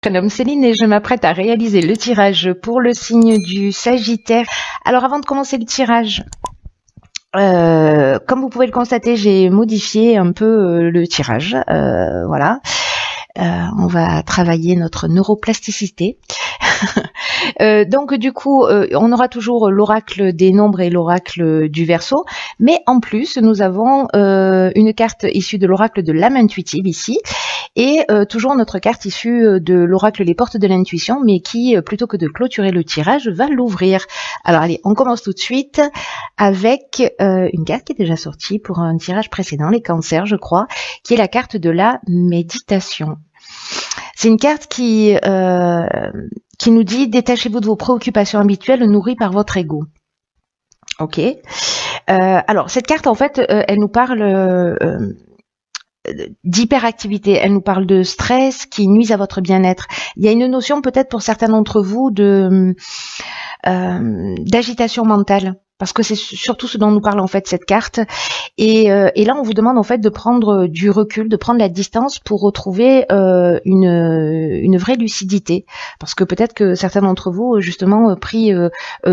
Prénom Céline et je m'apprête à réaliser le tirage pour le signe du Sagittaire. Alors avant de commencer le tirage, comme vous pouvez le constater, j'ai modifié un peu le tirage. Voilà. On va travailler notre neuroplasticité. Donc du coup, on aura toujours l'oracle des nombres et l'oracle du Verseau, mais en plus, nous avons une carte issue de l'oracle de l'âme intuitive ici, et toujours notre carte issue de l'oracle les portes de l'intuition, mais qui, plutôt que de clôturer le tirage, va l'ouvrir. Alors allez, on commence tout de suite avec une carte qui est déjà sortie pour un tirage précédent, les cancers, je crois, qui est la carte de la méditation. C'est une carte qui nous dit « Détachez-vous de vos préoccupations habituelles nourries par votre ego ». Ok. Alors, cette carte, en fait, elle nous parle d'hyperactivité, elle nous parle de stress qui nuise à votre bien-être. Il y a une notion, peut-être pour certains d'entre vous, d'agitation mentale, parce que c'est surtout ce dont nous parle en fait cette carte. Et là, on vous demande en fait de prendre du recul, de prendre la distance pour retrouver une vraie lucidité, parce que peut-être que certains d'entre vous, justement, pris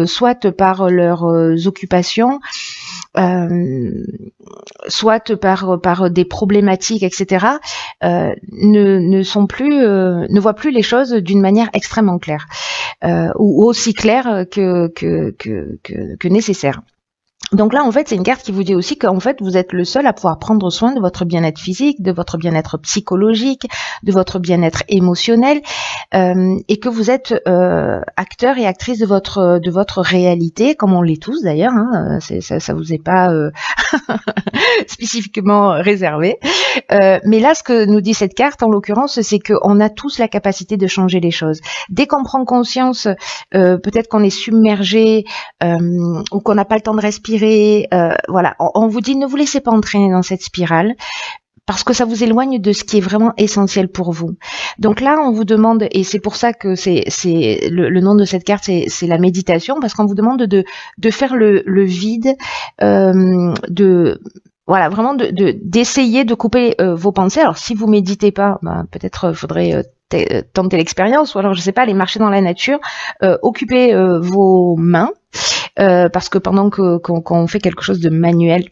soit par leurs occupations, soit par des problématiques, etc., ne voient plus les choses d'une manière extrêmement claire, ou aussi claire que nécessaire. Donc là, en fait, c'est une carte qui vous dit aussi qu'en fait, vous êtes le seul à pouvoir prendre soin de votre bien-être physique, de votre bien-être psychologique, de votre bien-être émotionnel, et que vous êtes acteur et actrice de votre réalité, comme on l'est tous d'ailleurs. Hein, ça vous est pas spécifiquement réservé. Mais là, ce que nous dit cette carte, en l'occurrence, c'est qu'on a tous la capacité de changer les choses. Dès qu'on prend conscience, peut-être qu'on est submergé ou qu'on n'a pas le temps de respirer, voilà, on vous dit ne vous laissez pas entraîner dans cette spirale, parce que ça vous éloigne de ce qui est vraiment essentiel pour vous. Donc là, on vous demande, et c'est pour ça que c'est le nom de cette carte, c'est la méditation, parce qu'on vous demande de faire le vide, voilà, vraiment d'essayer de couper vos pensées. Alors si vous méditez pas, peut-être faudrait tenter l'expérience, ou alors je sais pas, aller marcher dans la nature, occuper vos mains, parce que pendant qu'on fait quelque chose de manuel,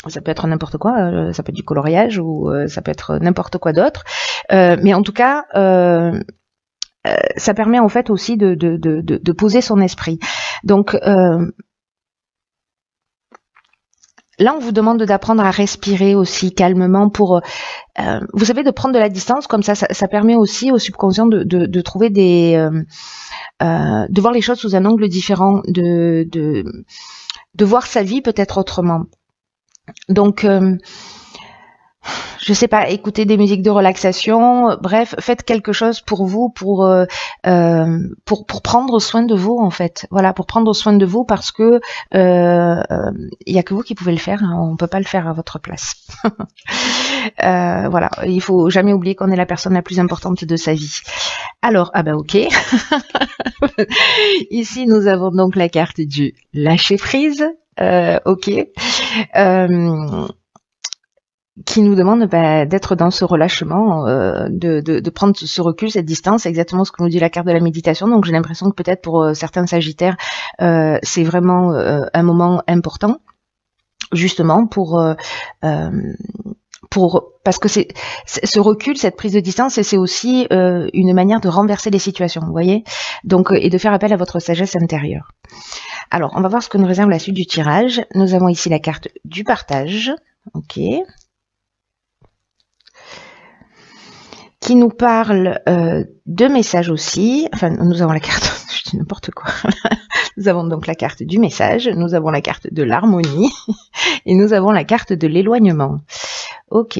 ça peut être n'importe quoi, ça peut être du coloriage ou ça peut être n'importe quoi d'autre, mais en tout cas, ça permet en fait aussi de poser son esprit. Donc là, on vous demande d'apprendre à respirer aussi calmement pour, vous savez, de prendre de la distance, comme ça permet aussi au subconscient de trouver de voir les choses sous un angle différent, de voir sa vie peut-être autrement. Donc, je sais pas, écoutez des musiques de relaxation, bref, faites quelque chose pour vous, pour prendre soin de vous en fait. Voilà, pour prendre soin de vous, parce que y a que vous qui pouvez le faire, hein, on peut pas le faire à votre place. Voilà, il faut jamais oublier qu'on est la personne la plus importante de sa vie. Alors, ok. Ici, nous avons donc la carte du lâcher prise. Ok. Qui nous demande d'être dans ce relâchement, de prendre ce recul, cette distance. C'est exactement ce que nous dit la carte de la méditation. Donc j'ai l'impression que peut-être pour certains Sagittaires, c'est vraiment un moment important, justement parce que c'est ce recul, cette prise de distance, et c'est aussi une manière de renverser les situations, vous voyez, donc et de faire appel à votre sagesse intérieure. Alors, on va voir ce que nous réserve la suite du tirage. Nous avons ici la carte du partage, ok, qui nous parle de messages aussi. Enfin, nous avons la carte, je dis n'importe quoi. Nous avons donc la carte du message, nous avons la carte de l'harmonie et nous avons la carte de l'éloignement. Ok.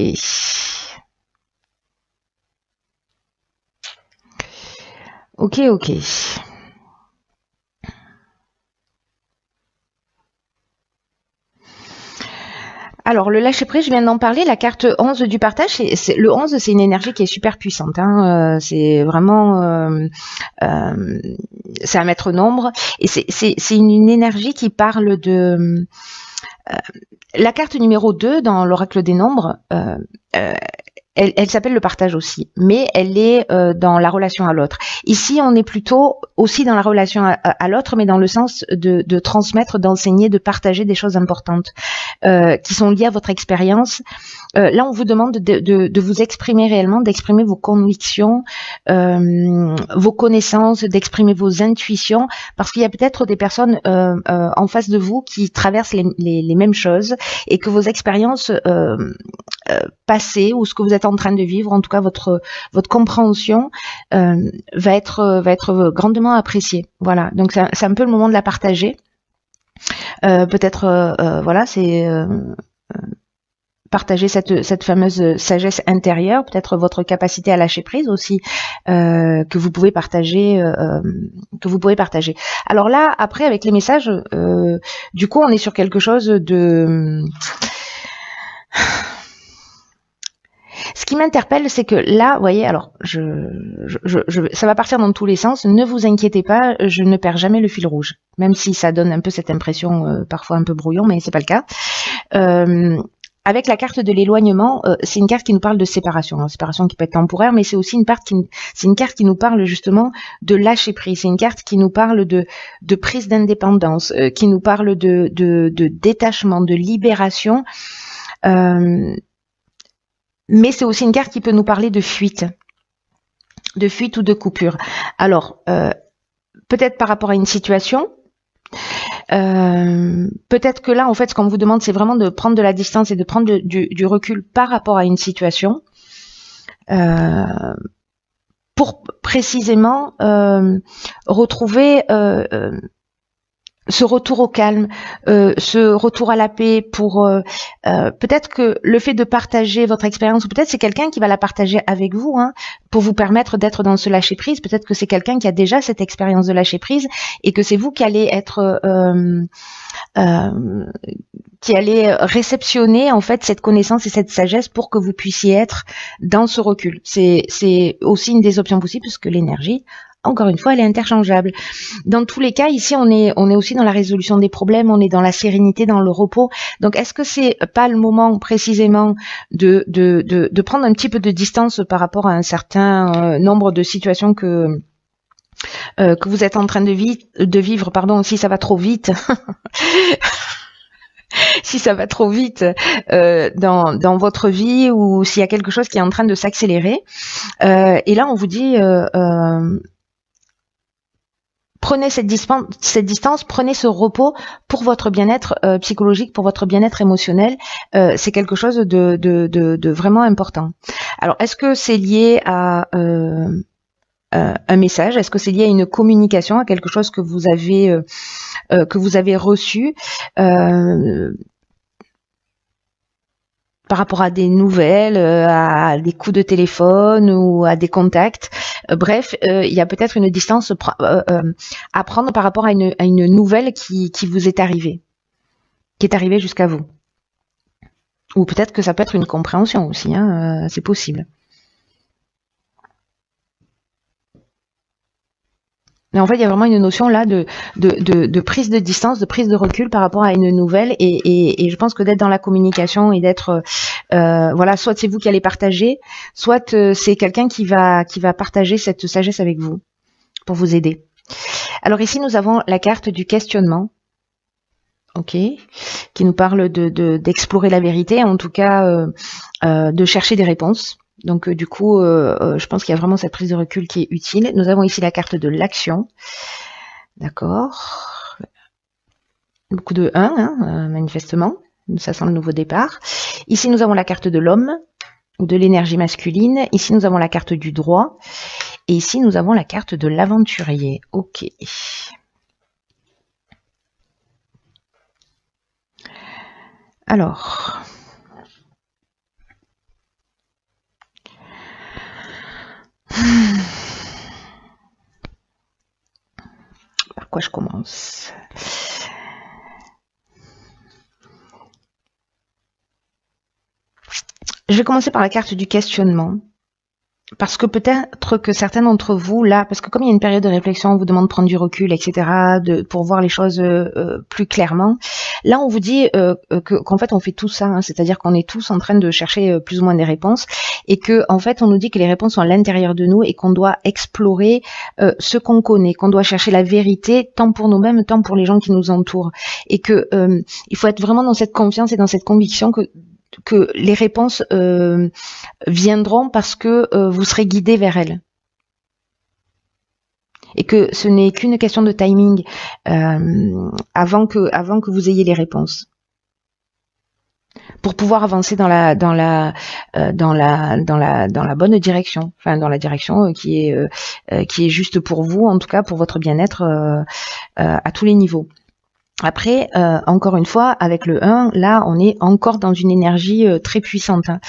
Ok. Alors, le lâcher-prise, je viens d'en parler, la carte 11 du partage, le 11, c'est une énergie qui est super puissante. Hein, c'est vraiment... c'est un maître nombre. Et c'est une énergie qui parle de... la carte numéro 2 dans l'oracle des nombres, elle s'appelle le partage aussi, mais elle est dans la relation à l'autre. Ici, on est plutôt aussi dans la relation à l'autre, mais dans le sens de transmettre, d'enseigner, de partager des choses importantes qui sont liées à votre expérience. Là, on vous demande de vous exprimer réellement, d'exprimer vos convictions, vos connaissances, d'exprimer vos intuitions, parce qu'il y a peut-être des personnes en face de vous qui traversent les mêmes choses et que vos expériences passées ou ce que vous êtes en train de vivre, en tout cas votre compréhension va être grandement appréciée. Voilà, donc c'est un peu le moment de la partager. Peut-être voilà, c'est partager cette fameuse sagesse intérieure, peut-être votre capacité à lâcher prise aussi, que vous pouvez partager. Alors là, après, avec les messages, du coup, on est sur quelque chose de... Ce qui m'interpelle, c'est que là, vous voyez, alors, ça va partir dans tous les sens. Ne vous inquiétez pas, je ne perds jamais le fil rouge, même si ça donne un peu cette impression, parfois un peu brouillon, mais c'est pas le cas. Avec la carte de l'éloignement, c'est une carte qui nous parle de séparation. Alors, séparation qui peut être temporaire, mais c'est aussi une carte qui nous parle justement de lâcher prise. C'est une carte qui nous parle de prise d'indépendance, qui nous parle de détachement, de libération. Mais c'est aussi une carte qui peut nous parler de fuite ou de coupure. Alors, peut-être par rapport à une situation. Peut-être que là, en fait, ce qu'on vous demande, c'est vraiment de prendre de la distance et de prendre du recul par rapport à une situation pour précisément retrouver ce retour au calme, ce retour à la paix, pour peut-être que le fait de partager votre expérience, ou peut-être c'est quelqu'un qui va la partager avec vous, hein, pour vous permettre d'être dans ce lâcher prise. Peut-être que c'est quelqu'un qui a déjà cette expérience de lâcher prise et que c'est vous qui allez être qui allez réceptionner en fait cette connaissance et cette sagesse pour que vous puissiez être dans ce recul. C'est aussi une des options possibles, parce que l'énergie, encore une fois, elle est interchangeable. Dans tous les cas, ici, on est aussi dans la résolution des problèmes, on est dans la sérénité, dans le repos. Donc, est-ce que c'est pas le moment précisément de prendre un petit peu de distance par rapport à un certain nombre de situations que vous êtes en train de vivre, pardon, si ça va trop vite. Si ça va trop vite dans votre vie, ou s'il y a quelque chose qui est en train de s'accélérer. Et là, on vous dit... prenez cette distance, prenez ce repos pour votre bien-être psychologique, pour votre bien-être émotionnel. C'est quelque chose de vraiment important. Alors, est-ce que c'est lié à un message? Est-ce que c'est lié à une communication, à quelque chose que vous avez reçu par rapport à des nouvelles, à des coups de téléphone ou à des contacts? Bref, il y a peut-être une distance à prendre par rapport à une nouvelle qui vous est arrivée, jusqu'à vous. Ou peut-être que ça peut être une compréhension aussi, hein, c'est possible. Mais en fait, il y a vraiment une notion là de prise de distance, de prise de recul par rapport à une nouvelle, et je pense que d'être dans la communication et d'être voilà, soit c'est vous qui allez partager, soit c'est quelqu'un qui va partager cette sagesse avec vous pour vous aider. Alors ici, nous avons la carte du questionnement, ok, qui nous parle d'explorer la vérité, en tout cas de chercher des réponses. Donc du coup, je pense qu'il y a vraiment cette prise de recul qui est utile. Nous avons ici la carte de l'action. D'accord. Beaucoup de 1, hein, manifestement. Ça sent le nouveau départ. Ici, nous avons la carte de l'homme, ou de l'énergie masculine. Ici, nous avons la carte du droit. Et ici, nous avons la carte de l'aventurier. Ok. Alors... par quoi je commence? Je vais commencer par la carte du questionnement. parce que peut-être que certains d'entre vous, là, parce que comme il y a une période de réflexion, on vous demande de prendre du recul, etc., pour voir les choses plus clairement. Là, on vous dit qu'en fait, on fait tout ça, hein, c'est-à-dire qu'on est tous en train de chercher plus ou moins des réponses, et que en fait, on nous dit que les réponses sont à l'intérieur de nous et qu'on doit explorer ce qu'on connaît, qu'on doit chercher la vérité, tant pour nous-mêmes, tant pour les gens qui nous entourent, et que il faut être vraiment dans cette confiance et dans cette conviction que les réponses viendront parce que vous serez guidé vers elles. Et que ce n'est qu'une question de timing avant que vous ayez les réponses. Pour pouvoir avancer dans la bonne direction, enfin dans la direction qui est juste pour vous, en tout cas pour votre bien-être à tous les niveaux. Après, encore une fois, avec le 1, là, on est encore dans une énergie très puissante. Hein.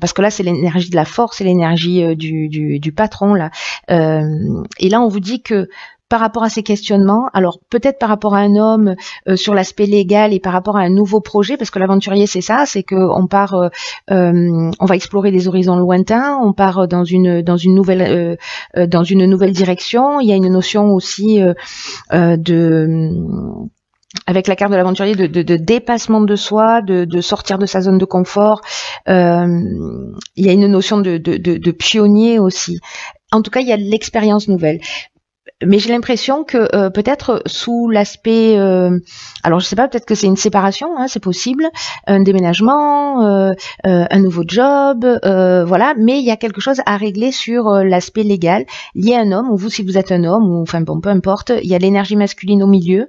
Parce que là, c'est l'énergie de la force, c'est l'énergie du patron. Là. Et là, on vous dit que par rapport à ces questionnements, alors peut-être par rapport à un homme sur l'aspect légal et par rapport à un nouveau projet, parce que l'aventurier, c'est ça, c'est qu'on part, on va explorer des horizons lointains, on part dans une nouvelle direction. Il y a une notion aussi avec la carte de l'aventurier de dépassement de soi, de sortir de sa zone de confort. Il y a une notion de pionnier aussi. En tout cas, il y a de l'expérience nouvelle. Mais j'ai l'impression que peut-être sous l'aspect, alors je sais pas, peut-être que c'est une séparation, hein, c'est possible, un déménagement, un nouveau job, voilà. Mais il y a quelque chose à régler sur l'aspect légal lié à un homme, ou vous si vous êtes un homme, ou enfin bon, peu importe. Il y a l'énergie masculine au milieu,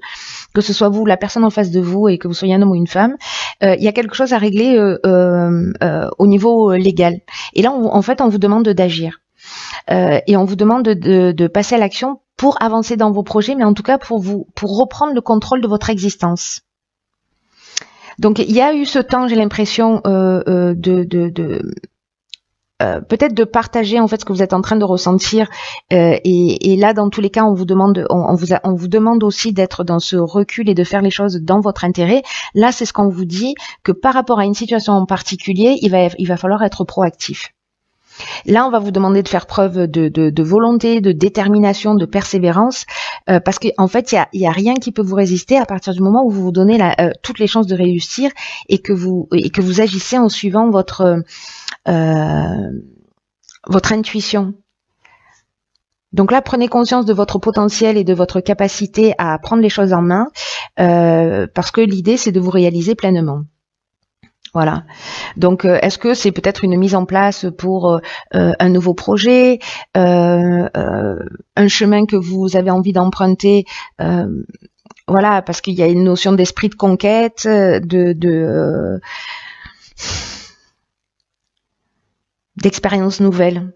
que ce soit vous, la personne en face de vous, et que vous soyez un homme ou une femme. Il y a quelque chose à régler au niveau légal. Et là, en fait, on vous demande d'agir. Et on vous demande de passer à l'action pour avancer dans vos projets, mais en tout cas pour reprendre le contrôle de votre existence. Donc il y a eu ce temps, j'ai l'impression, peut-être de partager en fait ce que vous êtes en train de ressentir. Et là, dans tous les cas, on vous demande aussi d'être dans ce recul et de faire les choses dans votre intérêt. Là, c'est ce qu'on vous dit, que par rapport à une situation en particulier, il va falloir être proactif. Là, on va vous demander de faire preuve de volonté, de détermination, de persévérance, parce qu'en fait, il y a rien qui peut vous résister à partir du moment où vous vous donnez toutes les chances de réussir et que vous agissez en suivant votre intuition. Donc là, prenez conscience de votre potentiel et de votre capacité à prendre les choses en main, parce que l'idée, c'est de vous réaliser pleinement. Voilà. Donc, est-ce que c'est peut-être une mise en place pour un nouveau projet, un chemin que vous avez envie d'emprunter, voilà, parce qu'il y a une notion d'esprit de conquête, d'expérience nouvelle.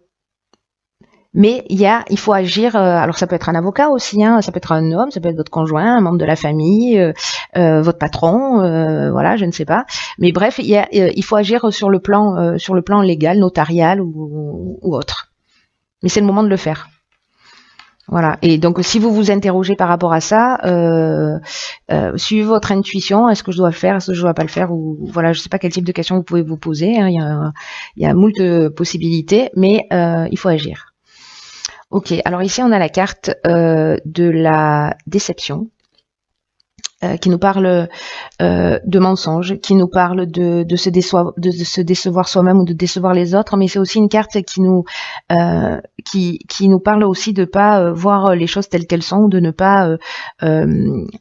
Mais il faut agir. Alors ça peut être un avocat aussi, hein, ça peut être un homme, ça peut être votre conjoint, un membre de la famille, votre patron, voilà, je ne sais pas. Mais bref, il faut agir sur le plan légal, notarial ou autre. Mais c'est le moment de le faire. Voilà. Et donc, si vous vous interrogez par rapport à ça, suivez votre intuition. Est-ce que je dois le faire? Est-ce que je dois pas le faire? Ou voilà, je sais pas quel type de questions vous pouvez vous poser. Hein. Il y a moult possibilités, mais il faut agir. Ok, alors ici on a la carte de la déception qui nous parle de mensonges, qui nous parle de se décevoir soi-même ou de décevoir les autres, mais c'est aussi une carte qui nous parle aussi de pas voir les choses telles qu'elles sont ou de ne pas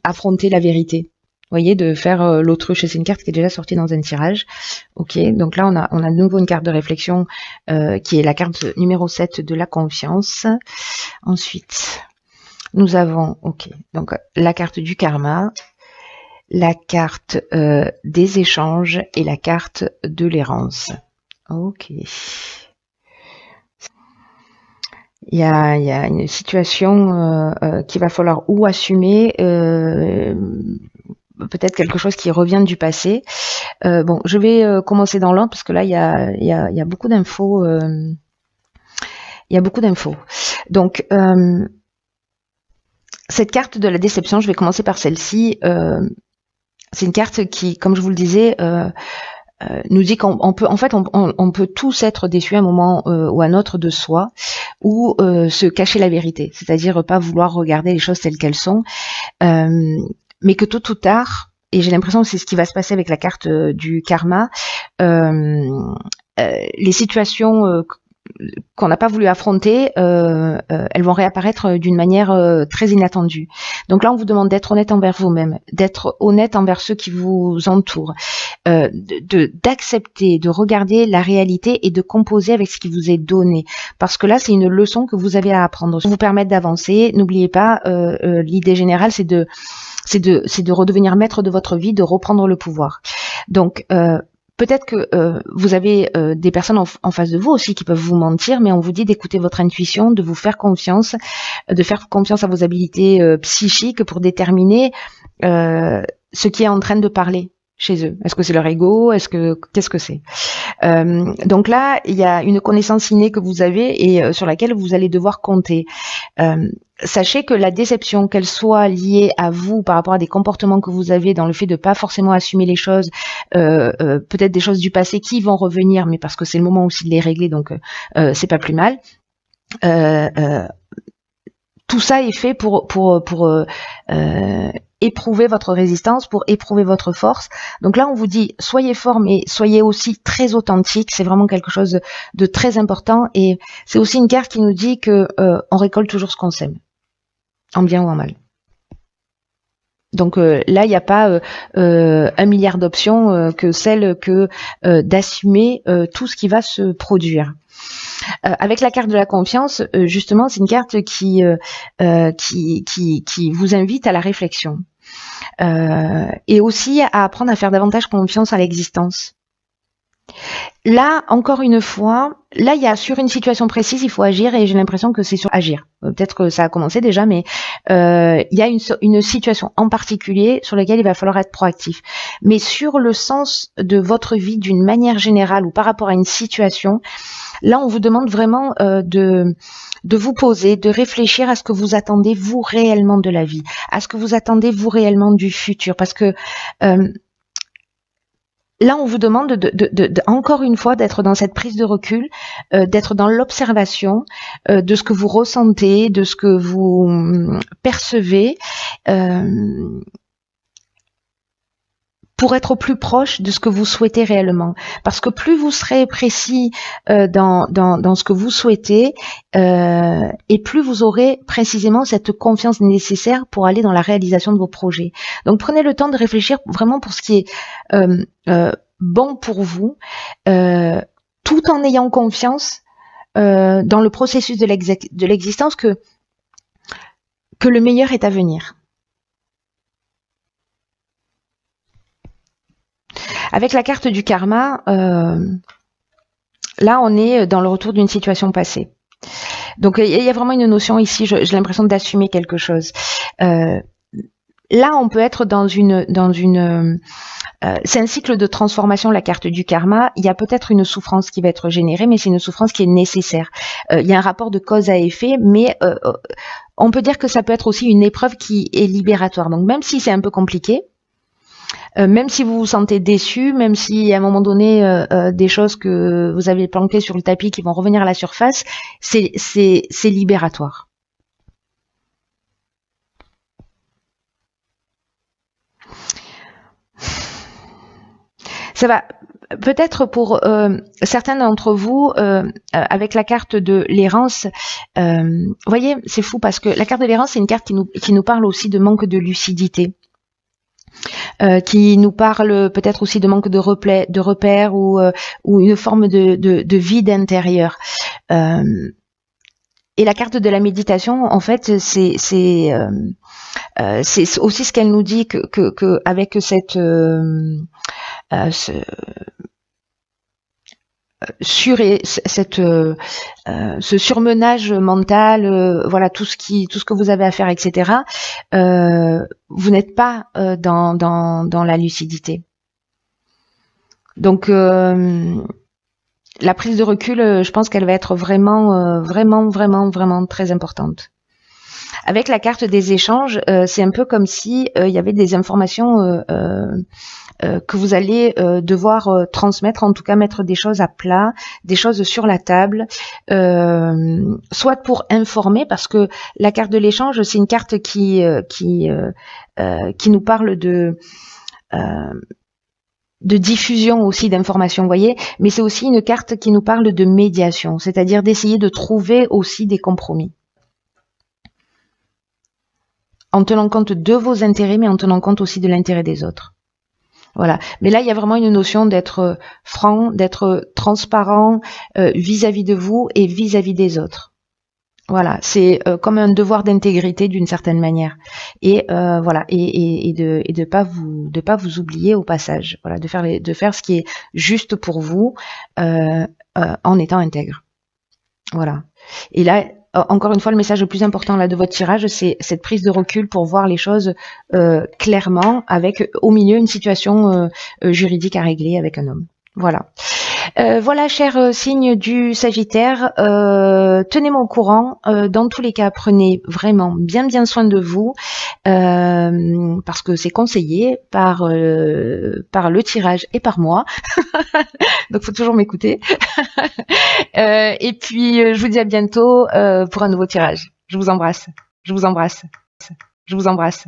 affronter la vérité. Vous voyez, de faire l'autruche. C'est une carte qui est déjà sortie dans un tirage. Ok, donc là on a de nouveau une carte de réflexion qui est la carte numéro 7 de la confiance. Ensuite, nous avons, ok, donc la carte du karma, la carte des échanges et la carte de l'errance. Ok. Il y a une situation qu'il va falloir ou assumer, peut-être quelque chose qui revient du passé. Bon, je vais commencer dans l'ordre parce que là il y a beaucoup d'infos. Il y a beaucoup d'infos. Donc cette carte de la déception, je vais commencer par celle-ci. C'est une carte qui, comme je vous le disais, nous dit qu'on peut, en fait, on peut tous être déçus à un moment ou à un autre de soi, ou se cacher la vérité, c'est-à-dire pas vouloir regarder les choses telles qu'elles sont, mais que tôt ou tard, et j'ai l'impression que c'est ce qui va se passer avec la carte du karma, les situations qu'on n'a pas voulu affronter, elles vont réapparaître d'une manière très inattendue. Donc là, on vous demande d'être honnête envers vous-même, d'être honnête envers ceux qui vous entourent, d'accepter, de regarder la réalité et de composer avec ce qui vous est donné. Parce que là, c'est une leçon que vous avez à apprendre. Pour vous permettre d'avancer, n'oubliez pas, l'idée générale, c'est de redevenir maître de votre vie, de reprendre le pouvoir. Donc, peut-être que vous avez des personnes en face de vous aussi qui peuvent vous mentir, mais on vous dit d'écouter votre intuition, de vous faire confiance, de faire confiance à vos habiletés psychiques pour déterminer ce qui est en train de parler chez eux. Est-ce que c'est leur ego? Qu'est-ce que c'est? Donc là, il y a une connaissance innée que vous avez et sur laquelle vous allez devoir compter. Sachez que la déception, qu'elle soit liée à vous par rapport à des comportements que vous avez dans le fait de pas forcément assumer les choses, peut-être des choses du passé qui vont revenir, mais parce que c'est le moment aussi de les régler, donc c'est pas plus mal. Tout ça est fait pour éprouver votre résistance, pour éprouver votre force. Donc là, on vous dit, soyez fort, mais soyez aussi très authentique. C'est vraiment quelque chose de très important. Et c'est aussi une carte qui nous dit que on récolte toujours ce qu'on sème, en bien ou en mal. Donc là, il n'y a pas 1 milliard d'options que celle que d'assumer tout ce qui va se produire. Avec la carte de la confiance, justement, c'est une carte qui vous invite à la réflexion et aussi à apprendre à faire davantage confiance à l'existence. Là, encore une fois, là, il y a sur une situation précise, il faut agir et j'ai l'impression que c'est sur agir. Peut-être que ça a commencé déjà, mais il y a une situation en particulier sur laquelle il va falloir être proactif. Mais sur le sens de votre vie d'une manière générale ou par rapport à une situation, là, on vous demande vraiment de vous poser, de réfléchir à ce que vous attendez vous réellement de la vie, à ce que vous attendez vous réellement du futur, parce que là, on vous demande encore une fois d'être dans cette prise de recul, d'être dans l'observation de ce que vous ressentez, de ce que vous percevez, pour être au plus proche de ce que vous souhaitez réellement. Parce que plus vous serez précis dans ce que vous souhaitez, et plus vous aurez précisément cette confiance nécessaire pour aller dans la réalisation de vos projets. Donc prenez le temps de réfléchir vraiment pour ce qui est bon pour vous, tout en ayant confiance dans le processus de l'existence que le meilleur est à venir. Avec la carte du karma, là on est dans le retour d'une situation passée. Donc il y a vraiment une notion ici, j'ai l'impression d'assumer quelque chose. Là on peut être dans une c'est un cycle de transformation, la carte du karma. Il y a peut-être une souffrance qui va être générée, mais c'est une souffrance qui est nécessaire. Il y a un rapport de cause à effet, mais on peut dire que ça peut être aussi une épreuve qui est libératoire. Donc même si c'est un peu compliqué, même si vous vous sentez déçu, même si à un moment donné des choses que vous avez planquées sur le tapis qui vont revenir à la surface, c'est libératoire. Ça va peut-être pour certains d'entre vous, avec la carte de l'errance, vous voyez, c'est fou parce que la carte de l'errance, c'est une carte qui nous parle aussi de manque de lucidité. Qui nous parle peut-être aussi de manque de repères ou une forme de vide intérieur. Et la carte de la méditation, en fait, c'est aussi ce qu'elle nous dit que avec cette ce surmenage mental, voilà tout ce que vous avez à faire, etc. Vous n'êtes pas dans la lucidité. Donc la prise de recul, je pense qu'elle va être vraiment très importante. avec la carte des échanges, c'est un peu comme si il y avait des informations que vous allez devoir transmettre, en tout cas mettre des choses à plat, des choses sur la table, soit pour informer, parce que la carte de l'échange, c'est une carte qui nous parle de diffusion aussi d'informations, vous voyez, mais c'est aussi une carte qui nous parle de médiation, c'est-à-dire d'essayer de trouver aussi des compromis, en tenant compte de vos intérêts, mais en tenant compte aussi de l'intérêt des autres. Voilà. Mais là, il y a vraiment une notion d'être franc, d'être transparent vis-à-vis de vous et vis-à-vis des autres. Voilà, c'est comme un devoir d'intégrité d'une certaine manière. Et voilà, et de pas vous oublier au passage. Voilà, de faire ce qui est juste pour vous en étant intègre. Voilà. Et là, encore une fois, le message le plus important là de votre tirage, c'est cette prise de recul pour voir les choses clairement, avec au milieu une situation juridique à régler avec un homme. Voilà. Voilà, cher signe du Sagittaire, tenez-moi au courant. Dans tous les cas, prenez vraiment bien soin de vous, parce que c'est conseillé par le tirage et par moi. Donc, faut toujours m'écouter. Et puis, je vous dis à bientôt pour un nouveau tirage. Je vous embrasse. Je vous embrasse. Je vous embrasse.